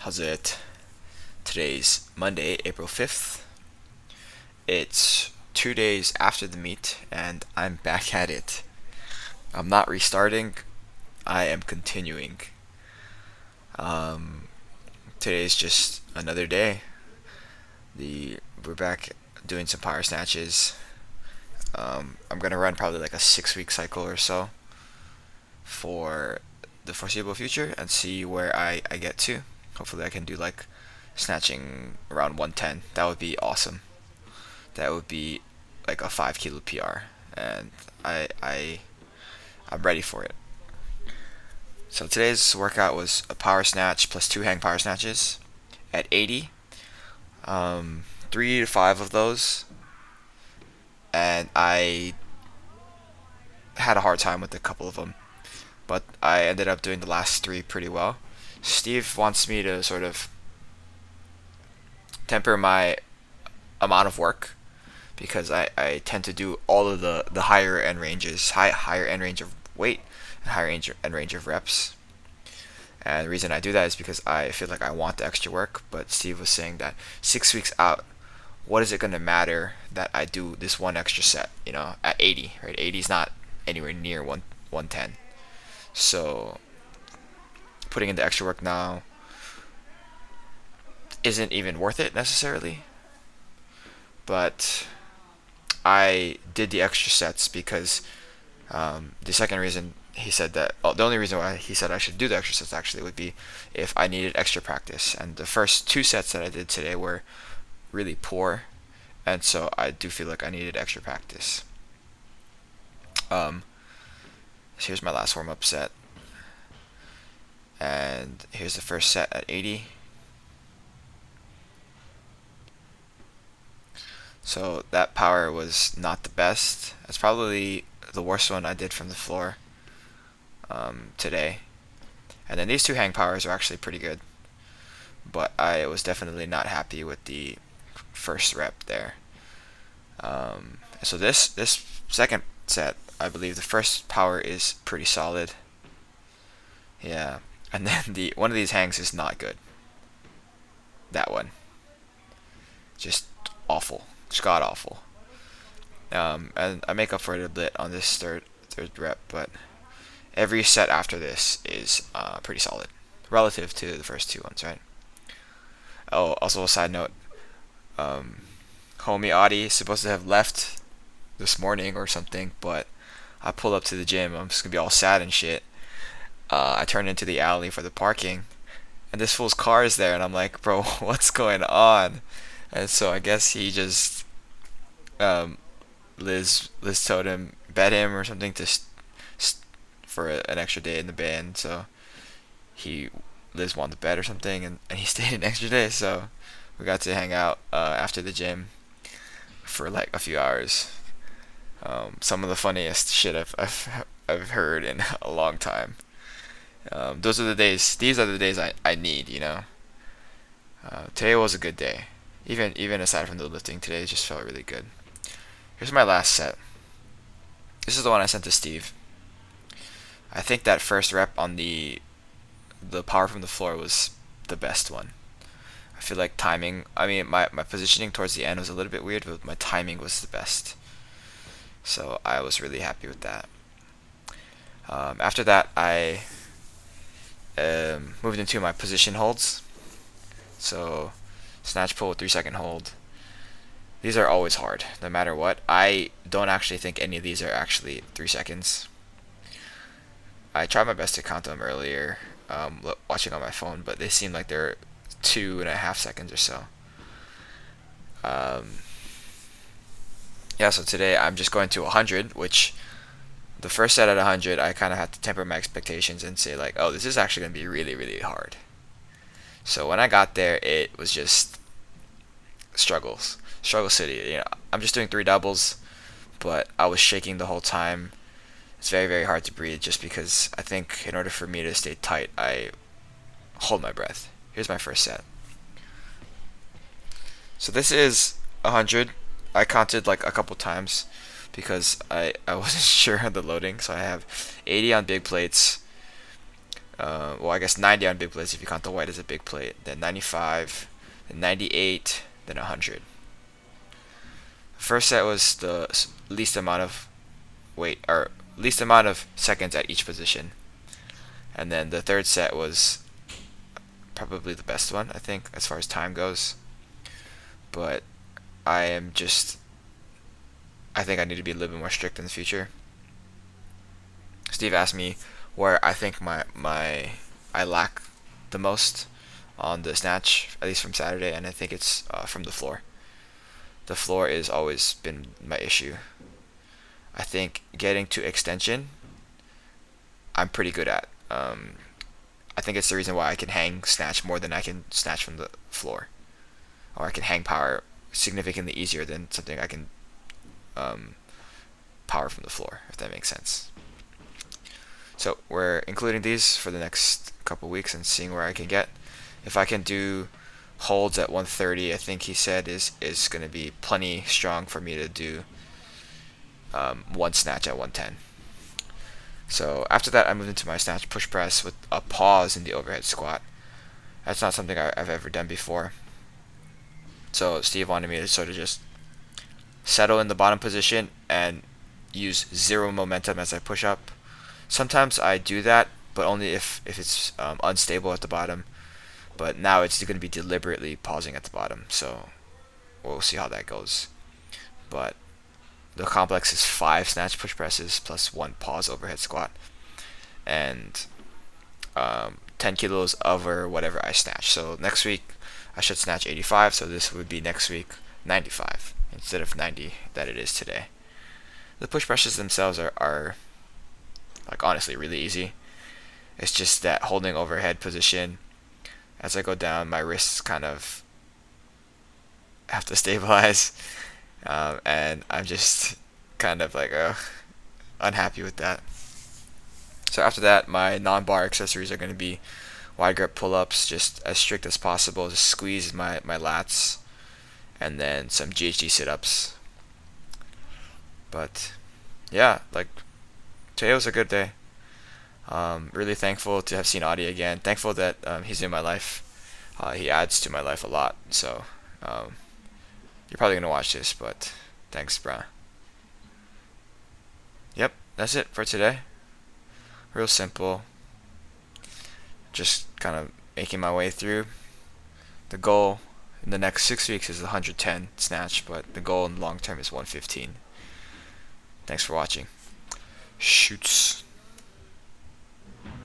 How's it? Today's Monday, April 5th. It's 2 days after the meet, and I'm back at it. I'm not restarting, I am continuing. Um, Today's just another day. We're back doing some power snatches. I'm gonna run probably like a 6 week cycle or so for the foreseeable future and see where I get to. Hopefully, I can do like snatching around 110. That would be awesome. That would be like a 5 kilo PR, and I'm ready for it. So today's workout was a power snatch plus two hang power snatches at 80. 3 to 5 of those, and I had a hard time with a couple of them, but I ended up doing the last three pretty well. Steve wants me to sort of temper my amount of work because I tend to do all of the higher end ranges, higher end range of weight and end range of reps. And the reason I do that is because I feel like I want the extra work. But Steve was saying that 6 weeks out, what is it going to matter that I do this one extra set? At 80, right? 80 is not anywhere near 110. So putting in the extra work now isn't even worth it necessarily. But I did the extra sets because the second reason he said that, the only reason why he said I should do the extra sets actually would be if I needed extra practice. And the first two sets that I did today were really poor, and so I do feel like I needed extra practice. So here's my last warm up set, and here's the first set at 80. So that power was not the best. That's probably the worst one I did from the floor today. And then these two hang powers are actually pretty good, but I was definitely not happy with the first rep there. So this second set, I believe the first power is pretty solid. Yeah, and then the one of these hangs is not good. That one, just awful, just god awful. And I make up for it a bit on this third rep, but every set after this is pretty solid relative to the first two ones, right? Oh, also a side note, homie Audie is supposed to have left this morning or something, but I pulled up to the gym. I'm just gonna be all sad and shit. I turned into the alley for the parking, and this fool's car is there, and I'm like, bro, what's going on? And so I guess he just Liz told him bet him or something for an extra day in the band. So he Liz won the bet or something, and he stayed an extra day. So we got to hang out after the gym for like a few hours. Some of the funniest shit I've heard in a long time. Those are the days. These are the days I need. Today was a good day. Even aside from the lifting, today just felt really good. Here's my last set. This is the one I sent to Steve. I think that first rep on the power from the floor was the best one. I feel like timing. I mean, my positioning towards the end was a little bit weird, but my timing was the best. So I was really happy with that. After that, I moved into my position holds. So snatch pull with 3 second hold. These are always hard, no matter what. I don't actually think any of these are actually 3 seconds. I tried my best to count them earlier, watching on my phone, but they seem like they're 2.5 seconds or so. Yeah, so today I'm just going to 100, which the first set at 100, I kind of had to temper my expectations and say like, oh, this is actually going to be really, really hard. So when I got there, it was just struggle city. I'm just doing three doubles, but I was shaking the whole time. It's very, very hard to breathe just because I think in order for me to stay tight, I hold my breath. Here's my first set. So this is 100. I counted like a couple times because I wasn't sure on the loading. So I have 80 on big plates, Well, I guess 90 on big plates if you count the white as a big plate. Then 95, then 98, then 100. First set was the least amount of weight or least amount of seconds at each position, and then the third set was probably the best one, I think, as far as time goes. But I think I need to be a little bit more strict in the future. Steve asked me where I think I lack the most on the snatch, at least from Saturday, and I think it's from the floor. The floor has always been my issue. I think getting to extension, I'm pretty good at. I think it's the reason why I can hang snatch more than I can snatch from the floor, or I can hang power significantly easier than something I can power from the floor, if that makes sense. So we're including these for the next couple weeks and seeing where I can get. If I can do holds at 130, I think he said is going to be plenty strong for me to do one snatch at 110. So after that, I moved into my snatch push press with a pause in the overhead squat. That's not something I've ever done before. So Steve wanted me to sort of just settle in the bottom position and use zero momentum as I push up. Sometimes I do that, but only if it's unstable at the bottom. But now it's going to be deliberately pausing at the bottom, so we'll see how that goes. But the complex is 5 snatch push presses plus 1 pause overhead squat, and 10 kilos over whatever I snatch. So next week I should snatch 85, so this would be next week 95 instead of 90 that it is today. The push presses themselves are like honestly really easy. It's just that holding overhead position as I go down, my wrists kind of have to stabilize, and I'm just kind of like unhappy with that. So after that, my non-bar accessories are going to be wide grip pull-ups, just as strict as possible, just squeeze my lats, and then some GHD sit-ups. But yeah, like today was a good day. Really thankful to have seen Audie again. Thankful that he's in my life. He adds to my life a lot. So you're probably gonna watch this, but thanks, bruh. Yep, that's it for today. Real simple. Just kind of making my way through. The goal in the next 6 weeks is 110 snatch, but the goal in the long term is 115. Thanks for watching. Shoots.